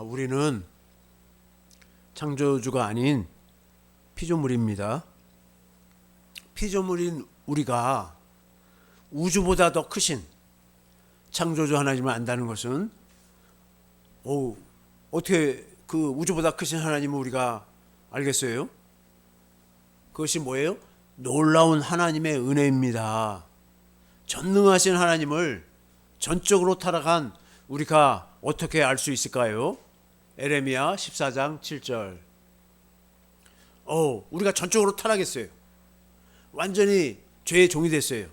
우리는 창조주가 아닌 피조물입니다. 피조물인 우리가 우주보다 더 크신 창조주 하나님을 안다는 것은 어떻게 그 우주보다 크신 하나님을 우리가 알겠어요? 그것이 뭐예요? 놀라운 하나님의 은혜입니다. 전능하신 하나님을 전적으로 타락한 우리가 어떻게 알 수 있을까요? 에레미야 14장 7절. 우리가 전적으로 타락했어요. 완전히 죄의 종이 됐어요.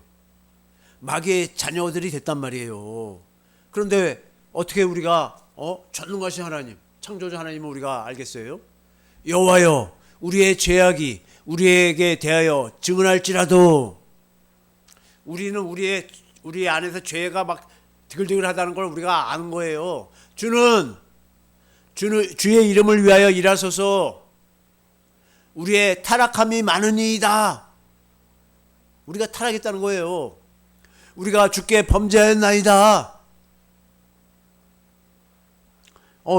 마귀의 자녀들이 됐단 말이에요. 그런데 어떻게 우리가 전능하신 하나님, 창조주 하나님을 우리가 알겠어요? 여호와여, 우리의 죄악이 우리에게 대하여 증언할지라도, 우리는 우리 안에서 죄가 막 드글드글하다는 걸 우리가 아는 거예요. 주의 이름을 위하여 일하소서. 우리의 타락함이 많으니이다. 우리가 타락했다는 거예요. 우리가 주께 범죄하였나이다.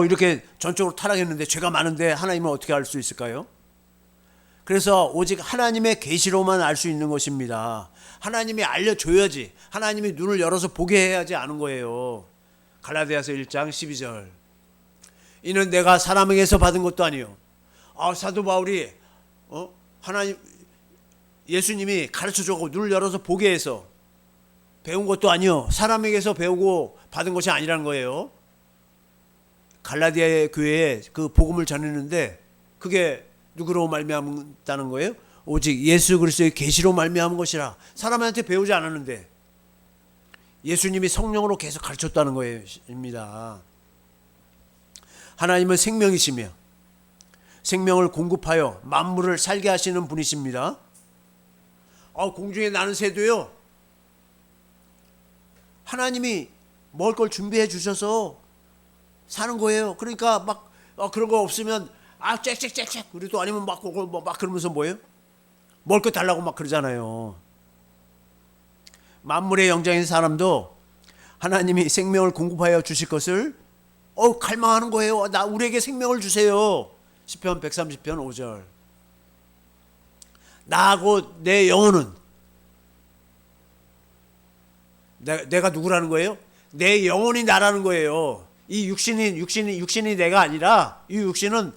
이렇게 전적으로 타락했는데, 죄가 많은데 하나님은 어떻게 알 수 있을까요? 그래서 오직 하나님의 계시로만 알 수 있는 것입니다. 하나님이 알려줘야지, 하나님이 눈을 열어서 보게 해야지 아는 거예요. 갈라디아서 1장 12절. 이는 내가 사람에게서 받은 것도 아니요. 사도 바울이 하나님, 예수님이 가르쳐주고 눈을 열어서 보게 해서 배운 것도 아니요, 사람에게서 배우고 받은 것이 아니라는 거예요. 갈라디아 교회에 그 복음을 전했는데 그게 누구로 말미암았다는 거예요? 오직 예수 그리스도의 계시로 말미암은 것이라. 사람한테 배우지 않았는데 예수님이 성령으로 계속 가르쳤다는 것입니다. 하나님은 생명이시며 생명을 공급하여 만물을 살게 하시는 분이십니다. 공중에 나는 새도요, 하나님이 먹을 걸 준비해 주셔서 사는 거예요. 그러니까 막 그런 거 없으면 짹짹짹짹 우리도 아니면 막 그러면서 뭐예요? 먹을 거 달라고 막 그러잖아요. 만물의 영장인 사람도 하나님이 생명을 공급하여 주실 것을 갈망하는 거예요. 우리에게 생명을 주세요. 시편 130편 5절. 나하고 내 영혼은, 내가 누구라는 거예요? 내 영혼이 나라는 거예요. 이 육신이 내가 아니라, 이 육신은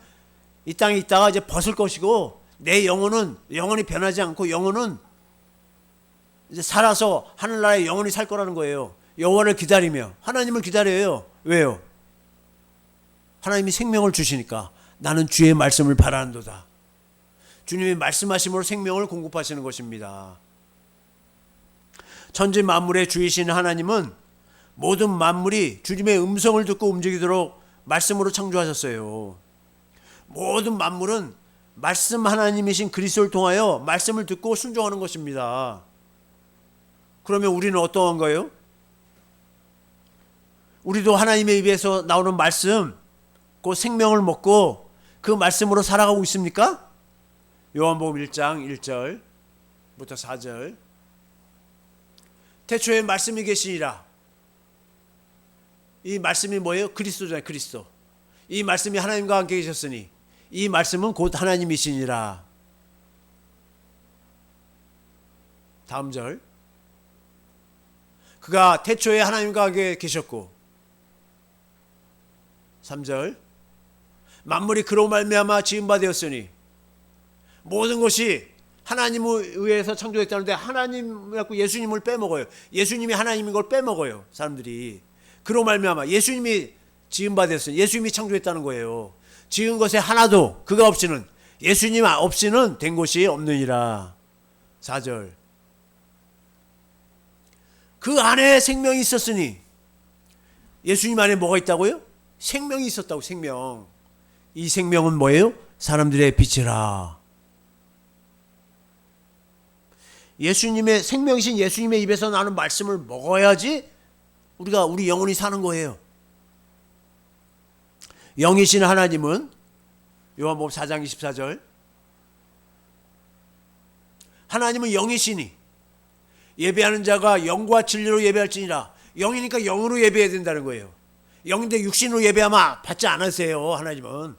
이 땅에 있다가 이제 벗을 것이고, 내 영혼이 변하지 않고, 영혼은 이제 살아서 하늘나라에 영원히 살 거라는 거예요. 여호와를 기다리며 하나님을 기다려요. 왜요? 하나님이 생명을 주시니까. 나는 주의 말씀을 바라는도다. 주님이 말씀하심으로 생명을 공급하시는 것입니다. 천지 만물의 주이신 하나님은 모든 만물이 주님의 음성을 듣고 움직이도록 말씀으로 창조하셨어요. 모든 만물은 말씀 하나님이신 그리스도를 통하여 말씀을 듣고 순종하는 것입니다. 그러면 우리는 어떠한 거예요? 우리도 하나님의 입에서 나오는 말씀, 그 생명을 먹고 그 말씀으로 살아가고 있습니까? 요한복음 1장 1절부터 4절. 태초에 말씀이 계시니라. 이 말씀이 뭐예요? 그리스도잖아요. 그리스도. 이 말씀이 하나님과 함께 계셨으니 이 말씀은 곧 하나님이시니라. 다음 절. 그가 태초에 하나님과 함께 계셨고, 3절. 만물이 그로 말미암아 지은 바 되었으니, 모든 것이 하나님에 의해서 창조했다는데 하나님 갖고 예수님을 빼먹어요. 예수님이 하나님인 걸 빼먹어요, 사람들이. 그로 말미암아 예수님이 지은 바 되었으니, 예수님이 창조했다는 거예요. 지은 것에 하나도 그가 없이는, 예수님 없이는 된 것이 없느니라. 4절. 그 안에 생명이 있었으니, 예수님 안에 뭐가 있다고요? 생명이 있었다고. 생명. 이 생명은 뭐예요? 사람들의 빛이라. 예수님의 생명이신 예수님의 입에서 나는 말씀을 먹어야지 우리 영혼이 사는 거예요. 영이신 하나님은 요한복음 4장 24절. 하나님은 영이시니 예배하는 자가 영과 진리로 예배할지니라. 영이니까 영으로 예배해야 된다는 거예요. 영인데 육신으로 예배하면 받지 않으세요. 하나님은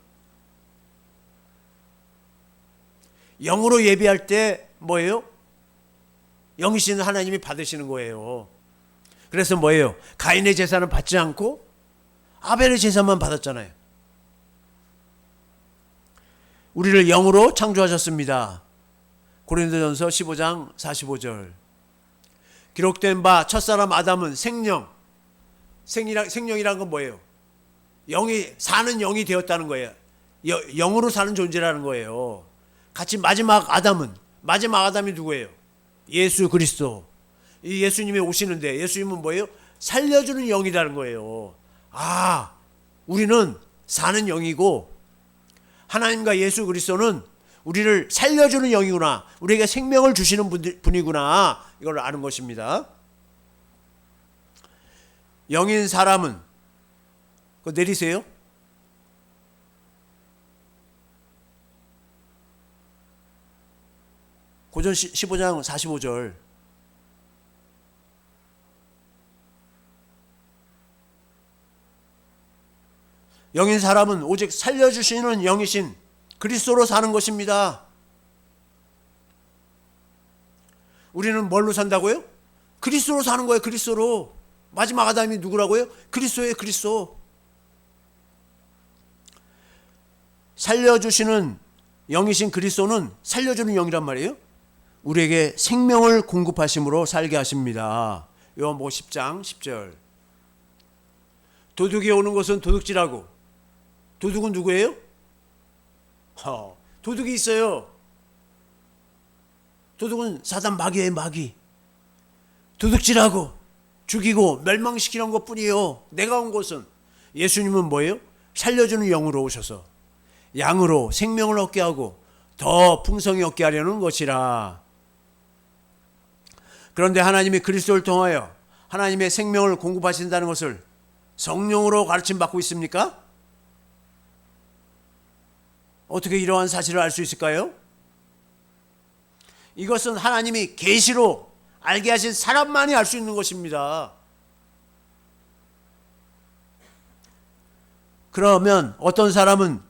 영으로 예배할 때 뭐예요? 영이신 하나님이 받으시는 거예요. 그래서 뭐예요? 가인의 제사는 받지 않고 아벨의 제사만 받았잖아요. 우리를 영으로 창조하셨습니다. 고린도전서 15장 45절. 기록된 바 첫사람 아담은 생명이란 건 뭐예요? 영이 사는 영이 되었다는 거예요. 영으로 사는 존재라는 거예요. 같이 마지막 아담이 누구예요? 예수 그리스도. 이 예수님이 오시는데 예수님은 뭐예요? 살려주는 영이라는 거예요. 우리는 사는 영이고 하나님과 예수 그리스도는 우리를 살려주는 영이구나. 우리에게 생명을 주시는 분이구나. 이걸 아는 것입니다. 영인 사람은 그거 내리세요. 고전 15장 45절. 영인 사람은 오직 살려주시는 영이신 그리스도로 사는 것입니다. 우리는 뭘로 산다고요? 그리스도로 사는 거예요. 그리스도로. 마지막 아담이 누구라고요? 그리스도예요. 그리스도. 살려주시는 영이신 그리스도는 살려주는 영이란 말이에요. 우리에게 생명을 공급하심으로 살게 하십니다. 요한복음 10장 10절. 도둑이 오는 것은 도둑질하고. 도둑은 누구예요? 도둑이 있어요. 도둑은 사단 마귀예요. 마귀. 도둑질하고 죽이고 멸망시키는 것뿐이에요. 내가 온 것은. 예수님은 뭐예요? 살려주는 영으로 오셔서 양으로 생명을 얻게 하고 더 풍성히 얻게 하려는 것이라. 그런데 하나님이 그리스도를 통하여 하나님의 생명을 공급하신다는 것을 성령으로 가르침 받고 있습니까? 어떻게 이러한 사실을 알 수 있을까요? 이것은 하나님이 계시로 알게 하신 사람만이 알 수 있는 것입니다. 그러면 어떤 사람은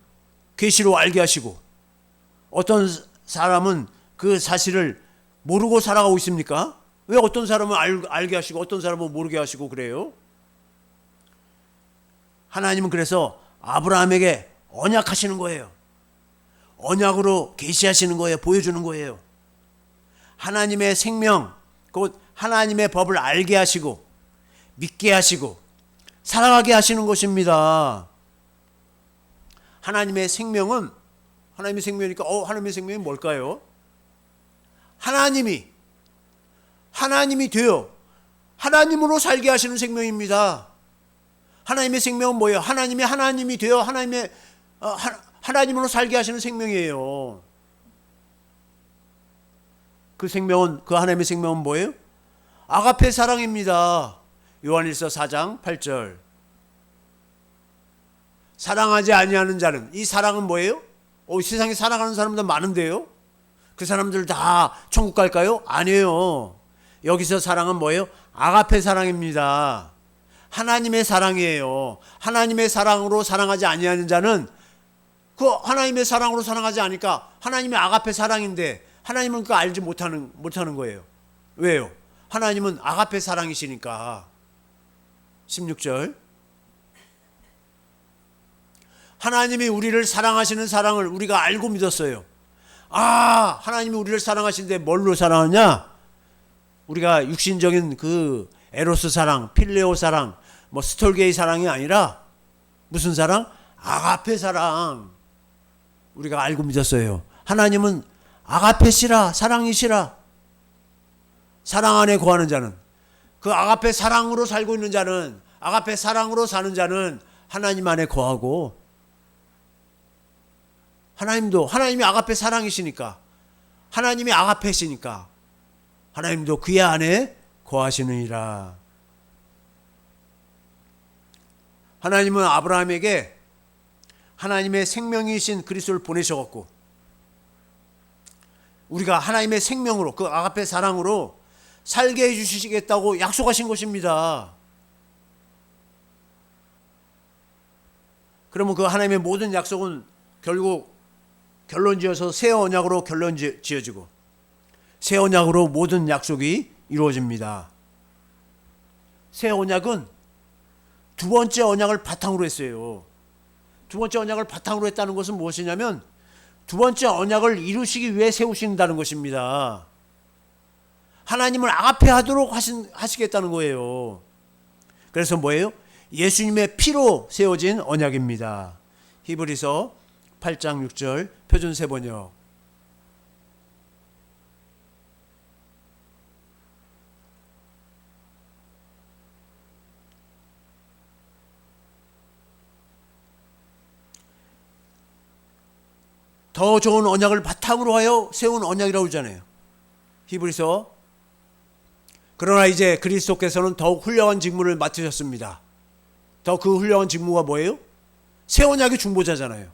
계시로 알게 하시고 어떤 사람은 그 사실을 모르고 살아가고 있습니까? 왜 어떤 사람은 알게 하시고 어떤 사람은 모르게 하시고 그래요? 하나님은 그래서 아브라함에게 언약하시는 거예요. 언약으로 계시하시는 거예요. 보여주는 거예요. 하나님의 생명, 곧 하나님의 법을 알게 하시고 믿게 하시고 살아가게 하시는 것입니다. 하나님의 생명은 하나님의 생명이니까 하나님의 생명이 뭘까요? 하나님이 되어 하나님으로 살게 하시는 생명입니다. 하나님의 생명은 뭐예요? 하나님이 되어 하나님으로 살게 하시는 생명이에요. 그 하나님의 생명은 뭐예요? 아가페 사랑입니다. 요한일서 4장 8절. 사랑하지 아니하는 자는, 이 사랑은 뭐예요? 세상에 사랑하는 사람들 많은데요? 그 사람들 다 천국 갈까요? 아니에요. 여기서 사랑은 뭐예요? 아가페 사랑입니다. 하나님의 사랑이에요. 하나님의 사랑으로 사랑하지 아니하는 자는 그 하나님의 사랑으로 사랑하지 않으니까 하나님의 아가페 사랑인데 하나님은 그거 알지 못하는 거예요. 왜요? 하나님은 아가페 사랑이시니까. 16절. 하나님이 우리를 사랑하시는 사랑을 우리가 알고 믿었어요. 하나님이 우리를 사랑하시는데 뭘로 사랑하냐? 우리가 육신적인 그 에로스 사랑, 필레오 사랑, 스톨게이 사랑이 아니라 무슨 사랑? 아가페 사랑. 우리가 알고 믿었어요. 하나님은 아가페시라, 사랑이시라. 사랑 안에 거하는 자는, 그 아가페 사랑으로 살고 있는 자는, 아가페 사랑으로 사는 자는 하나님 안에 거하고, 하나님이 아가페 사랑이시니까, 하나님이 아가페시니까 하나님도 그의 안에 거하시느니라. 하나님은 아브라함에게 하나님의 생명이신 그리스도를 보내셔갖고 우리가 하나님의 생명으로, 그 아가페 사랑으로 살게 해주시겠다고 약속하신 것입니다. 그러면 그 하나님의 모든 약속은 결국 결론지어서 새 언약으로 결론지어지고 새 언약으로 모든 약속이 이루어집니다. 새 언약은 두 번째 언약을 바탕으로 했어요. 두 번째 언약을 바탕으로 했다는 것은 무엇이냐면 두 번째 언약을 이루시기 위해 세우신다는 것입니다. 하나님을 아가페하도록 하시겠다는 거예요. 그래서 뭐예요? 예수님의 피로 세워진 언약입니다. 히브리서 8장 6절 표준 세번역. 더 좋은 언약을 바탕으로 하여 세운 언약이라고 그러잖아요. 히브리서. 그러나 이제 그리스도께서는 더욱 훌륭한 직무를 맡으셨습니다. 더 그 훌륭한 직무가 뭐예요? 새 언약의 중보자잖아요.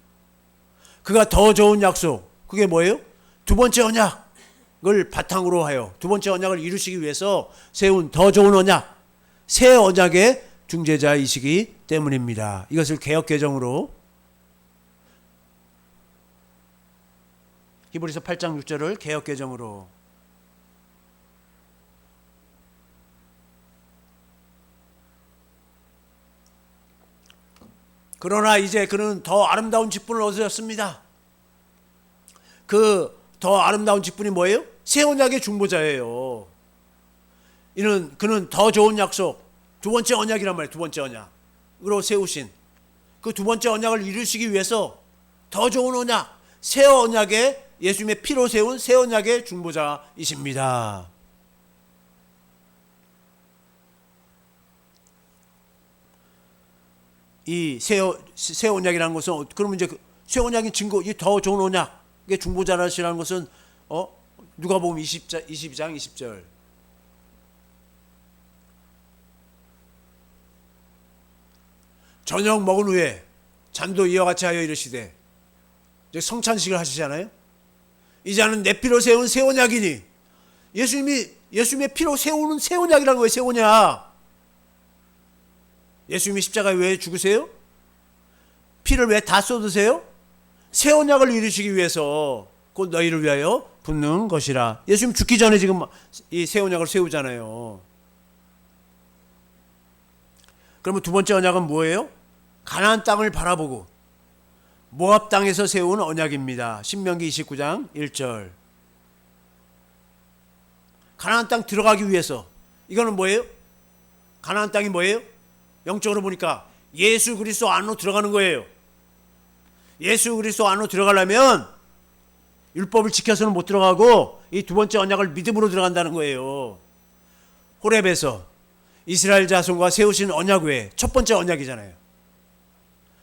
그가 더 좋은 약속, 그게 뭐예요? 두 번째 언약을 바탕으로 하여 두 번째 언약을 이루시기 위해서 세운 더 좋은 언약, 새 언약의 중재자이시기 때문입니다. 이것을 개역개정으로 히브리서 8장 6절을 개역개정으로 그러나 이제 그는 더 아름다운 직분을 얻으셨습니다. 그 더 아름다운 직분이 뭐예요? 새 언약의 중보자예요. 그는 더 좋은 약속, 두 번째 언약이란 말이에요. 두 번째 언약으로 세우신 그 두 번째 언약을 이루시기 위해서 더 좋은 언약, 새 언약의 예수님의 피로 세운 새 언약의 중보자이십니다. 이 새 언약이라는 것은 그러면 이제 새 언약의 증거, 이 더 좋은 언약의 중보자라시라는 것은 누가복음 22장 20절. 저녁 먹은 후에 잔도 이와 같이 하여 이르시되, 이제 성찬식을 하시잖아요. 이 잔은 내 피로 세운 새 언약이니, 예수님의 피로 세우는 새 언약이라는 거예요. 새 언약. 예수님이 십자가에 왜 죽으세요? 피를 왜 다 쏟으세요? 새 언약을 이루시기 위해서, 곧 너희를 위하여 붓는 것이라. 예수님 죽기 전에 지금 이 새 언약을 세우잖아요. 그러면 두 번째 언약은 뭐예요? 가나안 땅을 바라보고 모압 땅에서 세운 언약입니다. 신명기 29장 1절. 가나안 땅 들어가기 위해서, 이거는 뭐예요? 가나안 땅이 뭐예요? 영적으로 보니까 예수 그리스도 안으로 들어가는 거예요. 예수 그리스도 안으로 들어가려면 율법을 지켜서는 못 들어가고 이 두 번째 언약을 믿음으로 들어간다는 거예요. 호렙에서 이스라엘 자손과 세우신 언약 외에 첫 번째 언약이잖아요.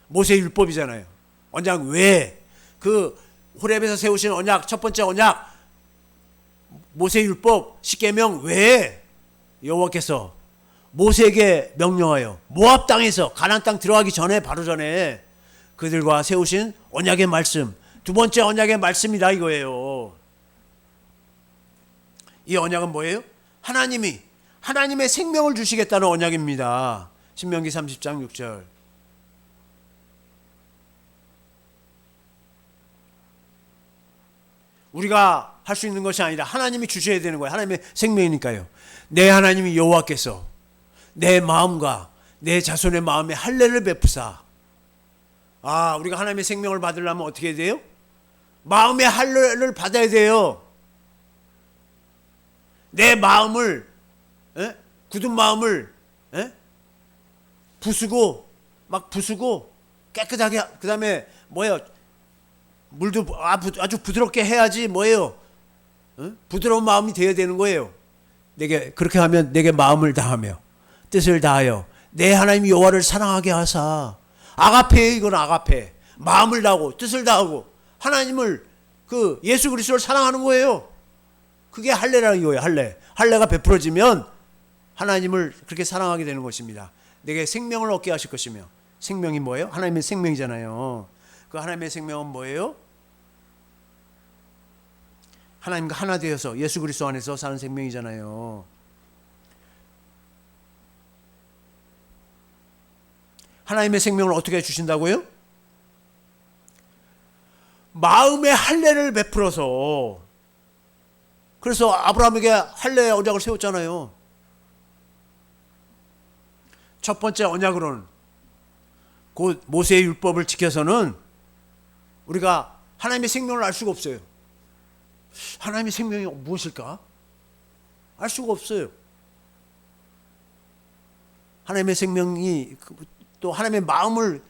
모세 율법이잖아요. 언약 외에 그 호렙에서 세우신 언약, 첫 번째 언약, 모세 율법 10계명 외에 여호와께서 모세에게 명령하여 모압 땅에서 가나안 땅 들어가기 전에, 바로 전에 그들과 세우신 언약의 말씀, 두 번째 언약의 말씀이다 이거예요. 이 언약은 뭐예요? 하나님의 생명을 주시겠다는 언약입니다. 신명기 30장 6절. 우리가 할 수 있는 것이 아니라 하나님이 주셔야 되는 거예요. 하나님의 생명이니까요. 내 하나님이 여호와께서 내 마음과 내 자손의 마음에 할례를 베푸사. 우리가 하나님의 생명을 받으려면 어떻게 해야 돼요? 마음의 할례를 받아야 돼요. 내 마음을, 굳은 마음을 부수고 깨끗하게, 그 다음에 뭐예요? 물도 아주 부드럽게 해야지 뭐예요? 부드러운 마음이 되어야 되는 거예요. 그렇게 하면 내게 마음을 다하며 뜻을 다하여 내 하나님 여호와를 사랑하게 하사. 아가페예요. 이건 아가페. 마음을 다하고 뜻을 다하고 하나님을, 그 예수 그리스도를 사랑하는 거예요. 그게 할례라는 거예요. 할례가 베풀어지면 하나님을 그렇게 사랑하게 되는 것입니다. 내게 생명을 얻게 하실 것이며. 생명이 뭐예요? 하나님의 생명이잖아요. 그 하나님의 생명은 뭐예요? 하나님과 하나 되어서 예수 그리스도 안에서 사는 생명이잖아요. 하나님의 생명을 어떻게 주신다고요? 마음의 할례를 베풀어서, 그래서 아브라함에게 할례의 언약을 세웠잖아요. 첫 번째 언약으로는 곧 모세의 율법을 지켜서는 우리가 하나님의 생명을 알 수가 없어요. 하나님의 생명이 무엇일까? 알 수가 없어요. 하나님의 생명이 또 하나님의 마음을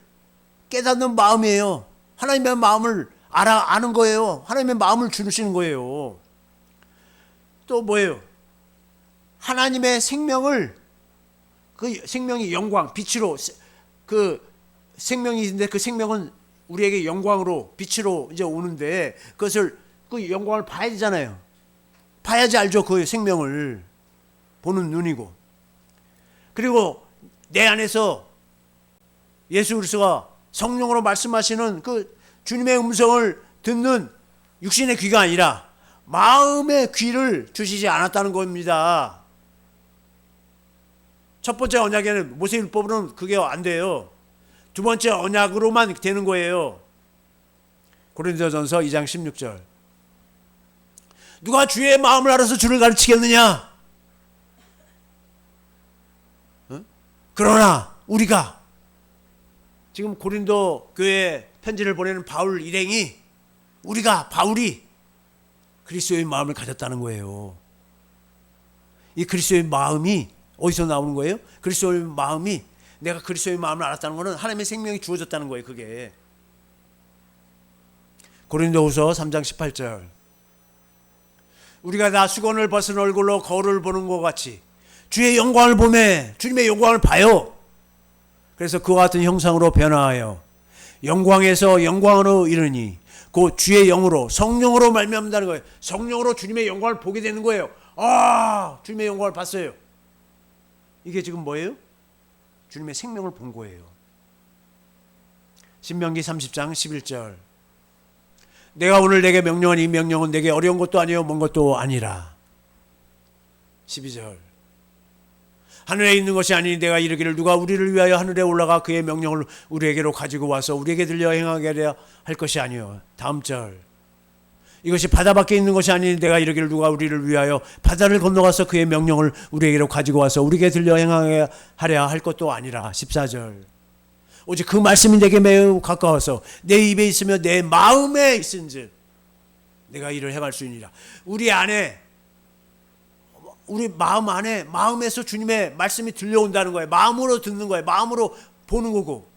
깨닫는 마음이에요. 하나님의 마음을 아는 거예요. 하나님의 마음을 주시는 거예요. 또 뭐예요? 하나님의 생명을, 그 생명이 영광, 빛으로, 그 생명이 있는데 그 생명은 우리에게 영광으로, 빛으로 이제 오는데 그것을, 그 영광을 봐야 되잖아요. 봐야지 알죠. 그 생명을 보는 눈이고. 그리고 내 안에서 예수 그리스도가 성령으로 말씀하시는 그 주님의 음성을 듣는 육신의 귀가 아니라 마음의 귀를 주시지 않았다는 겁니다. 첫 번째 언약에는 모세율법으로는 그게 안 돼요. 두 번째 언약으로만 되는 거예요. 고린도전서 2장 16절. 누가 주의 마음을 알아서 주를 가르치겠느냐? 그러나 우리가, 지금 고린도 교회에 편지를 보내는 바울 일행이, 바울이 그리스도의 마음을 가졌다는 거예요. 이 그리스도의 마음이 어디서 나오는 거예요? 그리스도의 마음이, 내가 그리스도의 마음을 알았다는 것은 하나님의 생명이 주어졌다는 거예요. 그게 고린도후서 3장 18절. 우리가 다 수건을 벗은 얼굴로 거울을 보는 것 같이 주의 영광을 보매 주님의 영광을 봐요. 그래서 그와 같은 형상으로 변화하여 영광에서 영광으로 이르니 그 주의 영으로, 성령으로 말미암는다는 거예요. 성령으로 주님의 영광을 보게 되는 거예요. 아, 주님의 영광을 봤어요. 이게 지금 뭐예요? 주님의 생명을 본 거예요. 신명기 30장 11절. 내가 오늘 내게 명령한 이 명령은 내게 어려운 것도 아니요 먼 것도 아니라. 12절. 하늘에 있는 것이 아니니 내가 이르기를 누가 우리를 위하여 하늘에 올라가 그의 명령을 우리에게로 가지고 와서 우리에게 들려 행하게 하려 할 것이 아니요. 다음 절. 이것이 바다 밖에 있는 것이 아니니 내가 이르기를 누가 우리를 위하여 바다를 건너가서 그의 명령을 우리에게로 가지고 와서 우리에게 들려 행하게 하려 할 것도 아니라. 14절. 오직 그 말씀이 내게 매우 가까워서 내 입에 있으며 내 마음에 있은즉 내가 이를 행할 수 있느니라. 우리 안에, 우리 마음 안에, 마음에서 주님의 말씀이 들려온다는 거예요. 마음으로 듣는 거예요. 마음으로 보는 거고.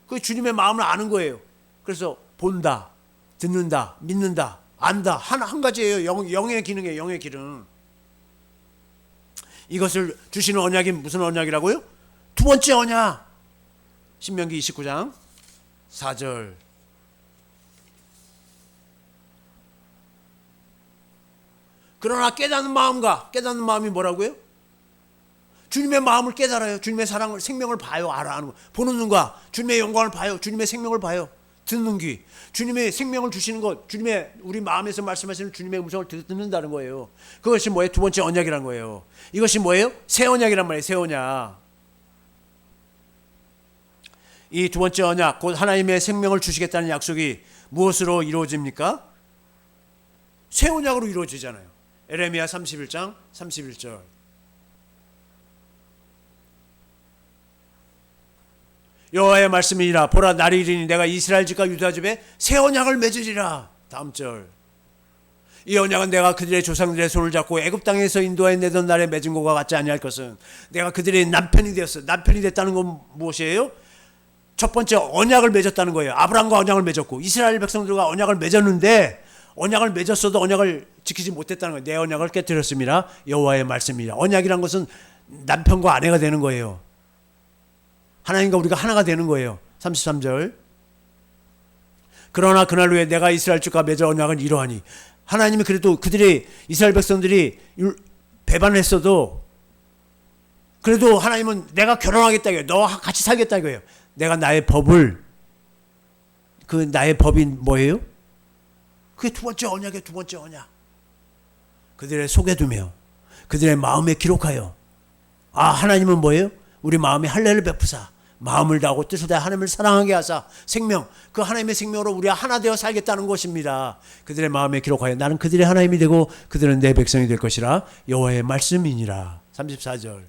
그 주님의 마음을 아는 거예요. 그래서 본다, 듣는다, 믿는다, 안다. 한 가지예요. 영의 기능이에요. 영의 기능. 이것을 주시는 언약이 무슨 언약이라고요? 두 번째 언약. 신명기 29장 4절. 그러나 깨닫는 마음이 뭐라고요? 주님의 마음을 깨달아요. 주님의 사랑을, 생명을 봐요. 아는 거. 보는 눈과 주님의 영광을 봐요. 주님의 생명을 봐요. 듣는 귀. 주님의 생명을 주시는 것, 주님의, 우리 마음에서 말씀하시는 주님의 음성을 듣는다는 거예요. 그것이 뭐예요? 두 번째 언약이란 거예요. 이것이 뭐예요? 새 언약이란 말이에요. 새 언약. 이 두 번째 언약, 곧 하나님의 생명을 주시겠다는 약속이 무엇으로 이루어집니까? 새 언약으로 이루어지잖아요. 에레미야 31장 31절. 여호와의 말씀이니라. 보라, 날이 이르니 내가 이스라엘 집과 유다 집에 새 언약을 맺으리라. 다음 절. 이 언약은 내가 그들의 조상들의 손을 잡고 애굽 땅에서 인도하여 내던 날에 맺은 것과 같지 아니할 것은 내가 그들의 남편이 되었어. 남편이 됐다는 건 무엇이에요? 첫 번째 언약을 맺었다는 거예요. 아브라함과 언약을 맺었고 이스라엘 백성들과 언약을 맺었는데, 언약을 맺었어도 언약을 지키지 못했다는 거예요. 내 언약을 깨뜨렸습니다. 여호와의 말씀이라. 언약이란 것은 남편과 아내가 되는 거예요. 하나님과 우리가 하나가 되는 거예요. 33절. 그러나 그날 후에 내가 이스라엘 집과 맺은 언약은 이러하니. 하나님이 그래도 그들이, 이스라엘 백성들이 배반했어도 그래도 하나님은 내가 결혼하겠다 이거예요. 너와 같이 살겠다 이거예요. 내가 나의 법을, 그 나의 법이 뭐예요? 그게 두 번째 언약이에요. 두 번째 언약. 그들의 속에 두며 그들의 마음에 기록하여. 아, 하나님은 뭐예요? 우리 마음에 할례를 베푸사 마음을 다하고 뜻을 다해 하나님을 사랑하게 하사 생명, 그 하나님의 생명으로 우리가 하나 되어 살겠다는 것입니다. 그들의 마음에 기록하여 나는 그들의 하나님이 되고 그들은 내 백성이 될 것이라 여호와의 말씀이니라. 34절.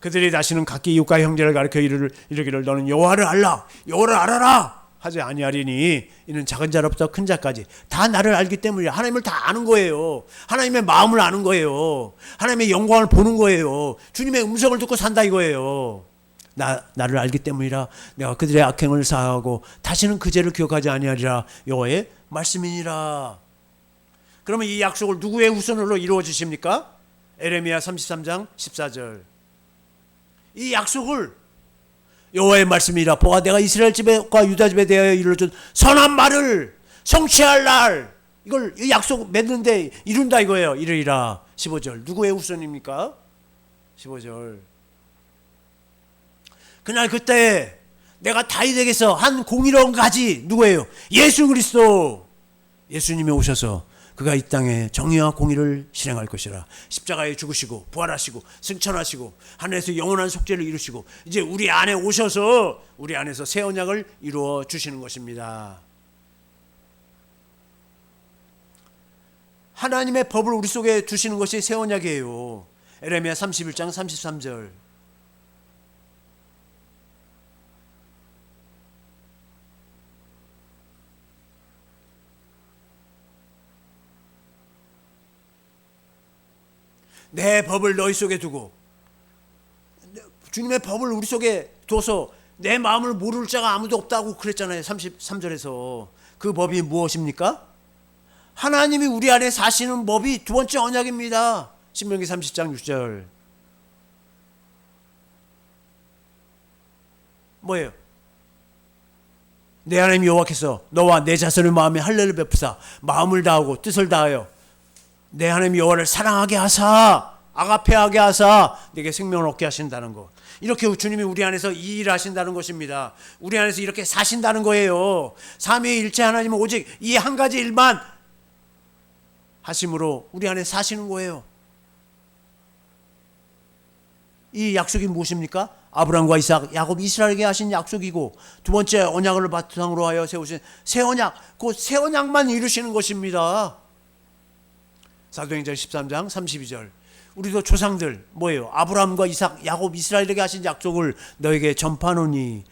그들이 다시는 각기 이웃과 형제를 가리켜 이르기를 너는 여호와를 알라, 여호와를 알아라 하지 아니하리니 이는 작은 자로부터 큰 자까지 다 나를 알기 때문이야. 하나님을 다 아는 거예요. 하나님의 마음을 아는 거예요. 하나님의 영광을 보는 거예요. 주님의 음성을 듣고 산다 이거예요. 나를 알기 때문이라 내가 그들의 악행을 사하고 다시는 그 죄를 기억하지 아니하리라 여호와의 말씀이니라. 그러면 이 약속을 누구의 후손으로 이루어지십니까? 에레미야 33장 14절. 이 약속을 여호와의 말씀이라 보아 내가 이스라엘 집과 유다 집에 대하여 이루어준 선한 말을 성취할 날, 이걸 이 약속 맺는데 이룬다 이거예요. 이르리라. 15절. 누구의 후손입니까? 15절. 그날 그때 내가 다윗에게서 한 공의로운 가지 누구예요? 예수 그리스도. 예수님이 오셔서 그가 이 땅에 정의와 공의를 실행할 것이라. 십자가에 죽으시고 부활하시고 승천하시고 하늘에서 영원한 속죄를 이루시고 이제 우리 안에 오셔서 우리 안에서 새 언약을 이루어 주시는 것입니다. 하나님의 법을 우리 속에 두시는 것이 새 언약이에요. 에레미야 31장 33절. 내 법을 너희 속에 두고, 주님의 법을 우리 속에 둬서 내 마음을 모를 자가 아무도 없다고 그랬잖아요. 33절에서. 그 법이 무엇입니까? 하나님이 우리 안에 사시는 법이 두 번째 언약입니다. 신명기 30장 6절. 뭐예요? 내 하나님 여호와께서 너와 내 자손의 마음에 할례를 베푸사 마음을 다하고 뜻을 다하여 내 하나님 여호와를 사랑하게 하사 아가페하게 하사 내게 생명을 얻게 하신다는 것. 이렇게 주님이 우리 안에서 이 일을 하신다는 것입니다. 우리 안에서 이렇게 사신다는 거예요. 삼위일체 하나님은 오직 이 한 가지 일만 하심으로 우리 안에 사시는 거예요. 이 약속이 무엇입니까? 아브라함과 이삭, 야곱, 이스라엘에게 하신 약속이고 두 번째 언약을 바탕으로 하여 세우신 새 언약, 그 새 언약만 이루시는 것입니다. 사도행전 13장 32절. 우리도 조상들 뭐예요? 아브라함과 이삭, 야곱, 이스라엘에게 하신 약속을 너에게 전파하노니.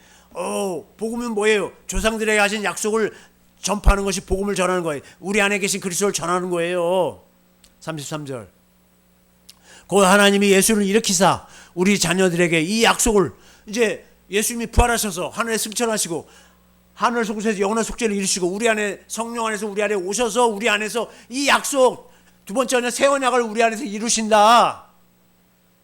복음은 뭐예요? 조상들에게 하신 약속을 전파하는 것이 복음을 전하는 거예요. 우리 안에 계신 그리스도를 전하는 거예요. 33절. 곧 하나님이 예수를 일으키사 우리 자녀들에게 이 약속을, 이제 예수님이 부활하셔서 하늘에 승천하시고 하늘 속에서 영원한 속죄를 이루시고 우리 안에 성령 안에서 우리 안에 오셔서 우리 안에서 이 약속 두 번째 언약 새 언약을 우리 안에서 이루신다.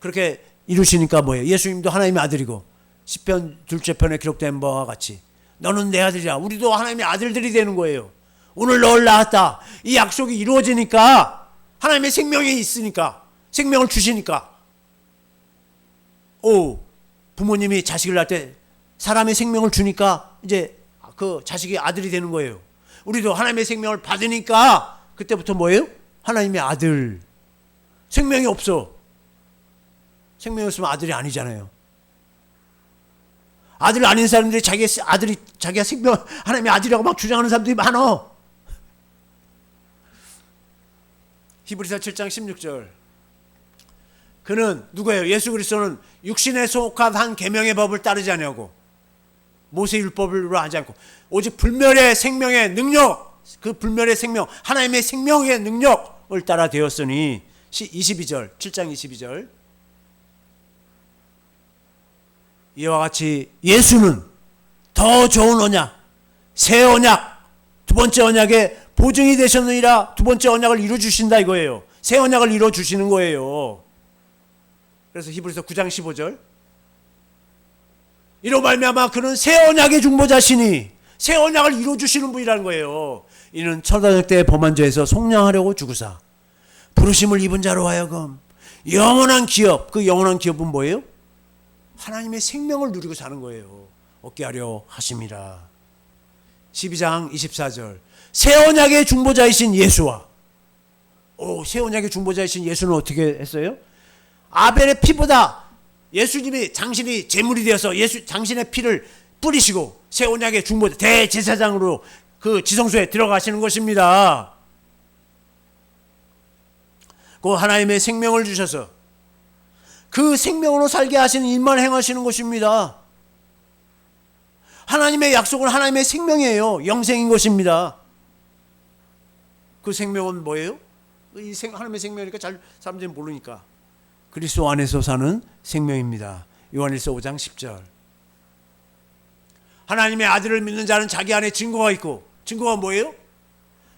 그렇게 이루시니까 뭐예요? 예수님도 하나님의 아들이고 시편 둘째 편에 기록된 바와 같이 너는 내 아들이야. 우리도 하나님의 아들들이 되는 거예요. 오늘 너를 낳았다. 이 약속이 이루어지니까 하나님의 생명이 있으니까, 생명을 주시니까. 부모님이 자식을 낳을 때 사람의 생명을 주니까 이제 그 자식이 아들이 되는 거예요. 우리도 하나님의 생명을 받으니까 그때부터 뭐예요? 하나님의 아들. 생명이 없어. 생명이 없으면 아들이 아니잖아요. 아들 아닌 사람들이 자기가 생명, 하나님의 아들이라고 막 주장하는 사람들이 많아. 히브리서 7장 16절. 그는 누구예요? 예수 그리스도는 육신에 속한 한 계명의 법을 따르지 아니하고 모세 율법으로 하지 않고 오직 불멸의 생명의 능력, 그 불멸의 생명, 하나님의 생명의 능력을 따라 되었으니. 22절, 7장 22절. 이와 같이 예수는 더 좋은 언약, 새 언약, 두 번째 언약의 보증이 되셨느니라. 두 번째 언약을 이루어 주신다 이거예요. 새 언약을 이루어 주시는 거예요. 그래서 히브리서 9장 15절. 이로 말미암아 그는 새 언약의 중보자시니, 새 언약을 이루어 주시는 분이라는 거예요. 이는 첫 언약 때의 범한 죄에서 속량하려고 죽으사 부르심을 입은 자로 하여금 영원한 기업, 그 영원한 기업은 뭐예요? 하나님의 생명을 누리고 사는 거예요. 얻게 하려 하심이라. 12장 24절. 새 언약의 중보자이신 예수와, 새 언약의 중보자이신 예수는 어떻게 했어요? 아벨의 피보다 예수님이 당신이 제물이 되어서 당신의 피를 뿌리시고 새 언약의 중보 대제사장으로 그 지성소에 들어가시는 것입니다. 그 하나님의 생명을 주셔서 그 생명으로 살게 하시는 일만 행하시는 것입니다. 하나님의 약속은 하나님의 생명이에요. 영생인 것입니다. 그 생명은 뭐예요? 하나님의 생명이니까 잘 사람들이 모르니까 그리스도 안에서 사는 생명입니다. 요한일서 5장 10절. 하나님의 아들을 믿는 자는 자기 안에 증거가 있고, 증거가 뭐예요?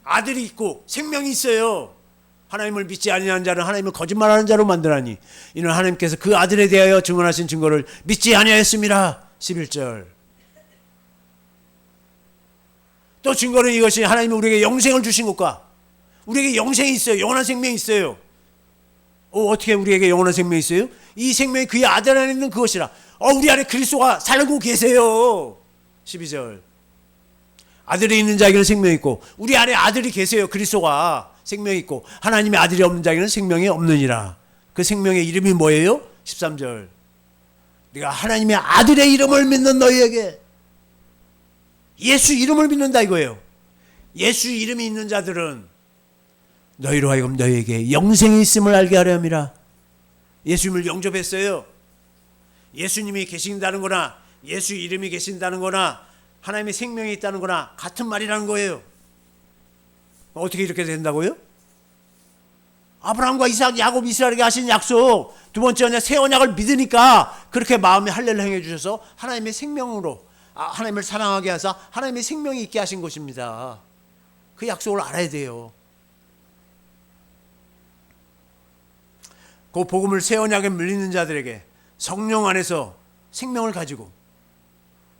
아들이 있고 생명이 있어요. 하나님을 믿지 아니하는 자는 하나님을 거짓말하는 자로 만드나니 이는 하나님께서 그 아들에 대하여 증언하신 증거를 믿지 아니하였습니다. 11절. 또 증거는 이것이 하나님이 우리에게 영생을 주신 것과 우리에게 영생이 있어요. 영원한 생명이 있어요. 어떻게 우리에게 영원한 생명이 있어요? 이 생명이 그의 아들 안에 있는 그것이라. 우리 안에 그리스도가 살고 계세요. 12절. 아들이 있는 자에게는 생명이 있고 우리 안에 아들이 계세요. 그리스도가 생명이 있고 하나님의 아들이 없는 자에게는 생명이 없느니라. 그 생명의 이름이 뭐예요? 13절. 네가 하나님의 아들의 이름을 믿는 너희에게, 예수 이름을 믿는다 이거예요. 예수 이름이 있는 자들은 너희로 하여금 너희에게 영생이 있음을 알게 하려 함이라. 예수님을 영접했어요. 예수님이 계신다는 거나 예수 이름이 계신다는 거나 하나님의 생명이 있다는 거나 같은 말이라는 거예요. 어떻게 이렇게 된다고요? 아브라함과 이삭, 야곱, 이스라엘에게 하신 약속, 두 번째 언약, 새 언약을 믿으니까 그렇게 마음에 할례를 행해 주셔서 하나님의 생명으로 하나님을 사랑하게 하사 하나님의 생명이 있게 하신 것입니다. 그 약속을 알아야 돼요. 그 복음을 새 언약에 물리는 자들에게 성령 안에서 생명을 가지고,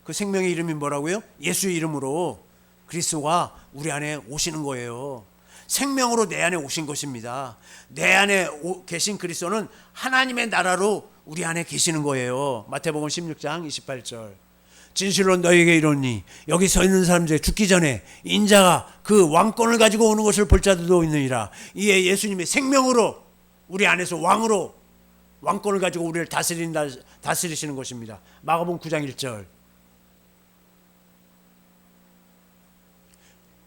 그 생명의 이름이 뭐라고요? 예수의 이름으로 그리스도가 우리 안에 오시는 거예요. 생명으로 내 안에 오신 것입니다. 내 안에 계신 그리스도는 하나님의 나라로 우리 안에 계시는 거예요. 마태복음 16장 28절. 진실로 너희에게 이르노니 여기 서 있는 사람 중에 죽기 전에 인자가 그 왕권을 가지고 오는 것을 볼 자들도 있느니라. 이에 예수님의 생명으로 우리 안에서 왕으로 왕권을 가지고 우리를 다스리시는 것입니다. 마가복음 9장 1절.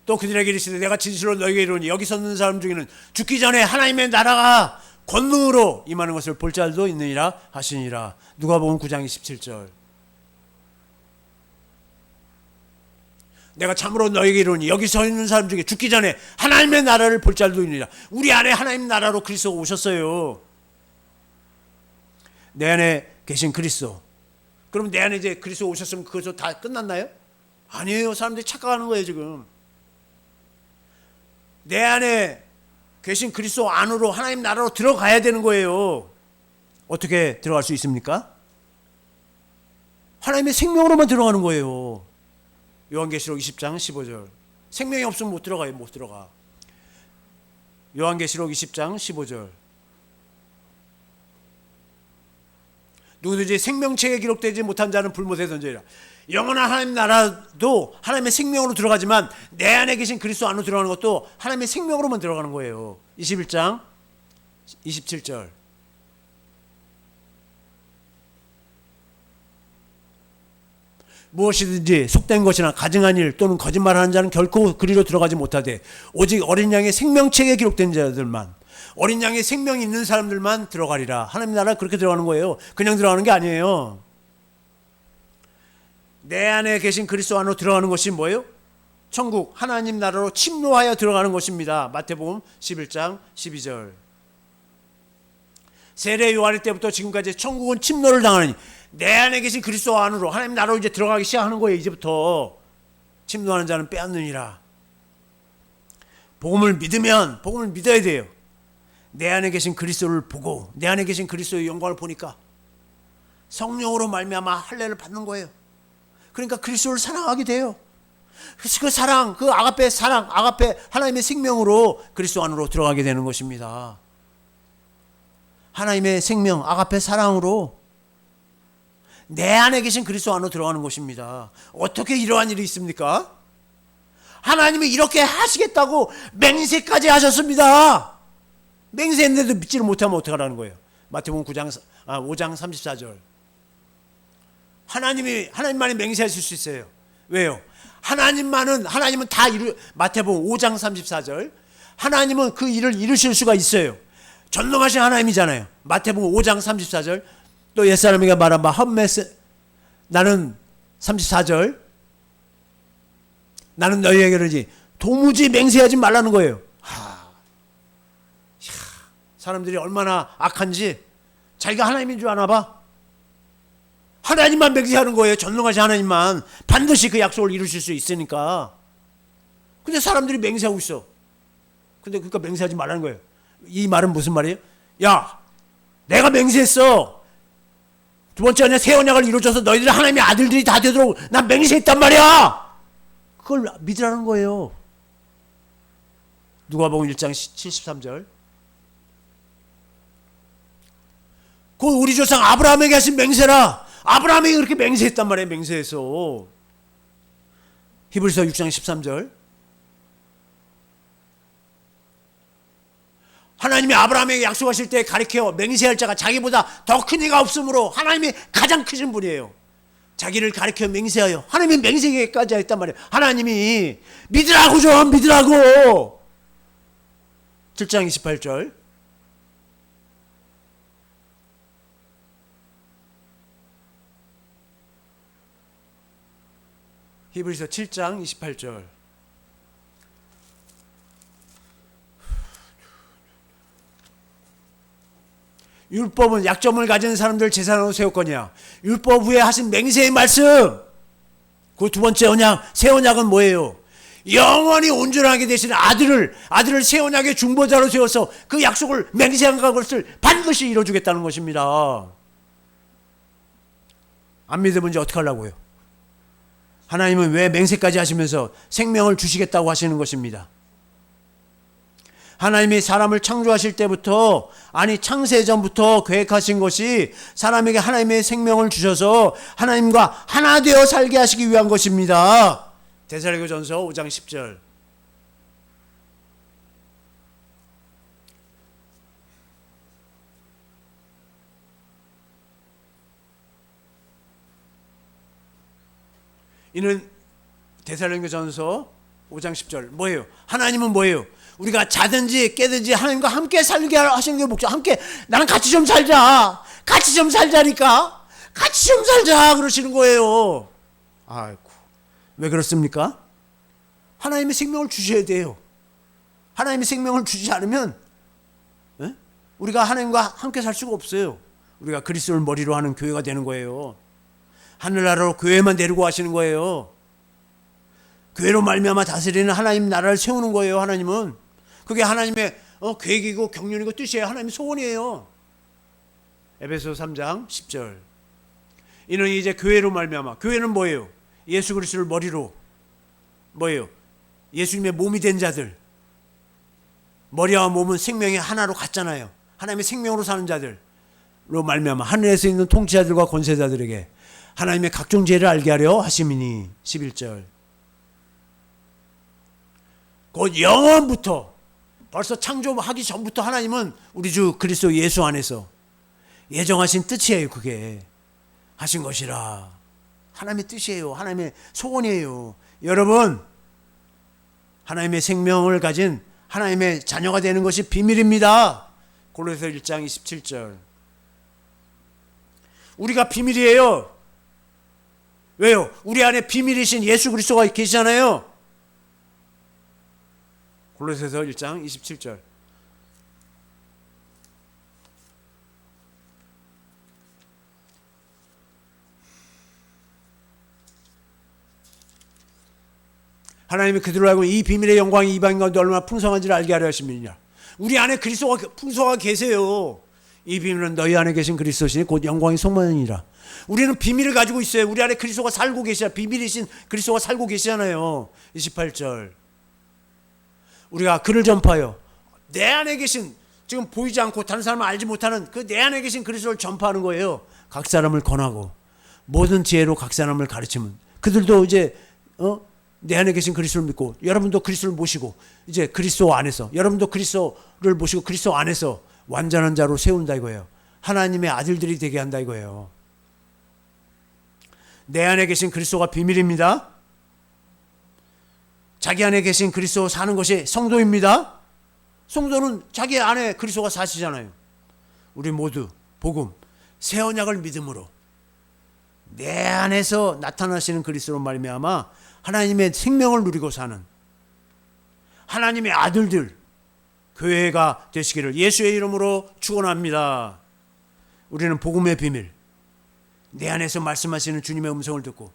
또 그들에게 이르시되 내가 진실로 너희에게 이르노니 여기 서 있는 사람 중에는 죽기 전에 하나님의 나라가 권능으로 임하는 것을 볼 자들도 있느니라 하시니라. 누가복음 9장 27절. 내가 참으로 너희에게 이르노니 여기 서 있는 사람 중에 죽기 전에 하나님의 나라를 볼 자들도 있느니라. 우리 안에 하나님 나라로 그리스도가 오셨어요. 내 안에 계신 그리스도. 그럼 내 안에 이제 그리스도 오셨으면 그것도 다 끝났나요? 아니에요. 사람들이 착각하는 거예요 지금. 내 안에 계신 그리스도 안으로 하나님 나라로 들어가야 되는 거예요. 어떻게 들어갈 수 있습니까? 하나님의 생명으로만 들어가는 거예요. 요한계시록 20장 15절. 생명이 없으면 못 들어가요. 못 들어가. 요한계시록 20장 15절. 누구든지 생명책에 기록되지 못한 자는 불못에 던지리라. 영원한 하나님 나라도 하나님의 생명으로 들어가지만 내 안에 계신 그리스도 안으로 들어가는 것도 하나님의 생명으로만 들어가는 거예요. 21장 27절. 무엇이든지 속된 것이나 가증한 일 또는 거짓말하는 자는 결코 그리로 들어가지 못하되 오직 어린 양의 생명책에 기록된 자들만, 어린 양의 생명이 있는 사람들만 들어가리라. 하나님 나라 그렇게 들어가는 거예요. 그냥 들어가는 게 아니에요. 내 안에 계신 그리스도 안으로 들어가는 것이 뭐예요? 천국 하나님 나라로 침노하여 들어가는 것입니다. 마태복음 11장 12절. 세례 요한일 때부터 지금까지 천국은 침노를 당하니 내 안에 계신 그리스도 안으로 하나님 나라로 이제 들어가기 시작하는 거예요. 이제부터 침노하는 자는 빼앗느니라. 복음을 믿으면, 복음을 믿어야 돼요. 내 안에 계신 그리스도를 보고 내 안에 계신 그리스도의 영광을 보니까 성령으로 말미암아 할례를 받는 거예요. 그러니까 그리스도를 사랑하게 돼요. 그래서 그 사랑, 그 아가페 사랑, 아가페 하나님의 생명으로 그리스도 안으로 들어가게 되는 것입니다. 하나님의 생명, 아가페 사랑으로 내 안에 계신 그리스도 안으로 들어가는 것입니다. 어떻게 이러한 일이 있습니까? 하나님이 이렇게 하시겠다고 맹세까지 하셨습니다. 맹세했는데도 믿지를 못하면 어떡하라는 거예요? 마태복음 9장 5장 34절. 하나님만이 맹세하실 수 있어요. 왜요? 하나님은 다 마태복음 5장 34절. 하나님은 그 일을 이루실 수가 있어요. 전능하신 하나님이잖아요. 마태복음 5장 34절. 또 옛사람에게 말한 바 나는 34절. 나는 너희에게 그러지 도무지 맹세하지 말라는 거예요. 사람들이 얼마나 악한지 자기가 하나님인 줄 아나 봐. 하나님만 맹세하는 거예요. 전능하신 하나님만. 반드시 그 약속을 이루실 수 있으니까. 근데 사람들이 맹세하고 있어. 근데 그러니까 맹세하지 말라는 거예요. 이 말은 무슨 말이에요? 야, 내가 맹세했어. 두 번째 아니야 새 언약을 이루어줘서 너희들 하나님의 아들들이 다 되도록 난 맹세했단 말이야. 그걸 믿으라는 거예요. 누가복음 1장 73절. 그 우리 조상 아브라함에게 하신 맹세라. 아브라함이 그렇게 맹세했단 말이에요. 맹세해서. 히브리서 6장 13절. 하나님이 아브라함에게 약속하실 때 가리켜 맹세할 자가 자기보다 더 큰 이가 없으므로 하나님이 가장 크신 분이에요. 자기를 가리켜 맹세하여 하나님이 맹세하기까지 했단 말이에요. 하나님이 믿으라고 좀 믿으라고. 7장 28절. 히브리서 7장 28절. 율법은 약점을 가진 사람들 재산으로 세웠거니와 율법 후에 하신 맹세의 말씀. 그 두 번째 언약, 새 언약은 뭐예요? 영원히 온전하게 되시는 아들을 새 언약의 중보자로 세워서 그 약속을 맹세한 것을 반드시 이뤄주겠다는 것입니다. 안 믿으면 이제 어떻게 하려고요? 하나님은 왜 맹세까지 하시면서 생명을 주시겠다고 하시는 것입니다. 하나님이 사람을 창조하실 때부터 창세전부터 계획하신 것이 사람에게 하나님의 생명을 주셔서 하나님과 하나 되어 살게 하시기 위한 것입니다. 데살로니가전서 5장 10절. 이는 데살로니가전서 5장 10절. 뭐예요? 하나님은 뭐예요? 우리가 자든지 깨든지 하나님과 함께 살게 하시는 게 목적. 함께 나랑 같이 좀 살자. 같이 좀 살자니까. 같이 좀 살자 그러시는 거예요. 아이고. 왜 그렇습니까? 하나님의 생명을 주셔야 돼요. 하나님의 생명을 주지 않으면 우리가 하나님과 함께 살 수가 없어요. 우리가 그리스도를 머리로 하는 교회가 되는 거예요. 하늘나라로 교회만 데리고 가시는 거예요. 교회로 말미암아 다스리는 하나님 나라를 세우는 거예요. 하나님은 그게 하나님의 계획이고 경륜이고 뜻이에요. 하나님의 소원이에요. 에베소 3장 10절. 이는 이제 교회로 말미암아. 교회는 뭐예요? 예수 그리스도를 머리로 뭐예요? 예수님의 몸이 된 자들. 머리와 몸은 생명이 하나로 같잖아요. 하나님의 생명으로 사는 자들로 말미암아 하늘에서 있는 통치자들과 권세자들에게 하나님의 각종 지혜를 알게 하려 하심이니. 11절. 곧 영원부터 벌써 창조하기 전부터 하나님은 우리 주 그리스도 예수 안에서 예정하신 뜻이에요. 그게 하신 것이라. 하나님의 뜻이에요. 하나님의 소원이에요. 여러분, 하나님의 생명을 가진 하나님의 자녀가 되는 것이 비밀입니다. 골로새서 1장 27절. 우리가 비밀이에요. 왜요? 우리 안에 비밀이신 예수 그리스도가 계시잖아요. 골로새서 1장 27절. 하나님이 그들로 알고 이 비밀의 영광이 이방인 가운데 얼마나 풍성한지를 알게 하려 하심이니라. 우리 안에 그리스도가 풍성하게 계세요. 이 비밀은 너희 안에 계신 그리스도시니 곧 영광이 성만이니라. 우리는 비밀을 가지고 있어요. 우리 안에 그리스도가 살고 계시잖아요. 비밀이신 그리스도가 살고 계시잖아요. 28절. 우리가 그를 전파하여 내 안에 계신, 지금 보이지 않고 다른 사람은 알지 못하는 그 내 안에 계신 그리스도를 전파하는 거예요. 각 사람을 권하고 모든 지혜로 각 사람을 가르치면 그들도 이제 내 안에 계신 그리스도를 믿고, 여러분도 그리스도를 모시고 이제 그리스도 안에서, 여러분도 그리스도를 모시고 그리스도 안에서 완전한 자로 세운다 이거예요. 하나님의 아들들이 되게 한다 이거예요. 내 안에 계신 그리스도가 비밀입니다. 자기 안에 계신 그리스도 사는 것이 성도입니다. 성도는 자기 안에 그리스도가 사시잖아요. 우리 모두 복음, 새 언약을 믿음으로 내 안에서 나타나시는 그리스도로 말미암아 하나님의 생명을 누리고 사는 하나님의 아들들, 교회가 되시기를 예수의 이름으로 축원합니다. 우리는 복음의 비밀, 내 안에서 말씀하시는 주님의 음성을 듣고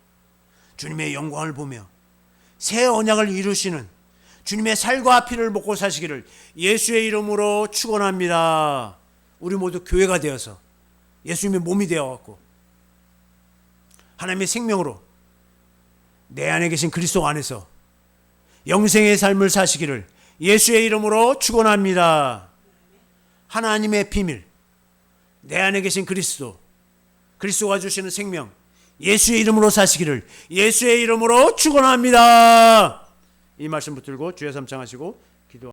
주님의 영광을 보며 새 언약을 이루시는 주님의 살과 피를 먹고 사시기를 예수의 이름으로 축원합니다. 우리 모두 교회가 되어서 예수님의 몸이 되어갖고 하나님의 생명으로 내 안에 계신 그리스도 안에서 영생의 삶을 사시기를 예수의 이름으로 축원합니다. 하나님의 비밀, 내 안에 계신 그리스도가 주시는 생명, 예수의 이름으로 사시기를 예수의 이름으로 축원합니다. 이 말씀 붙들고 주의 삼창하시고 기도.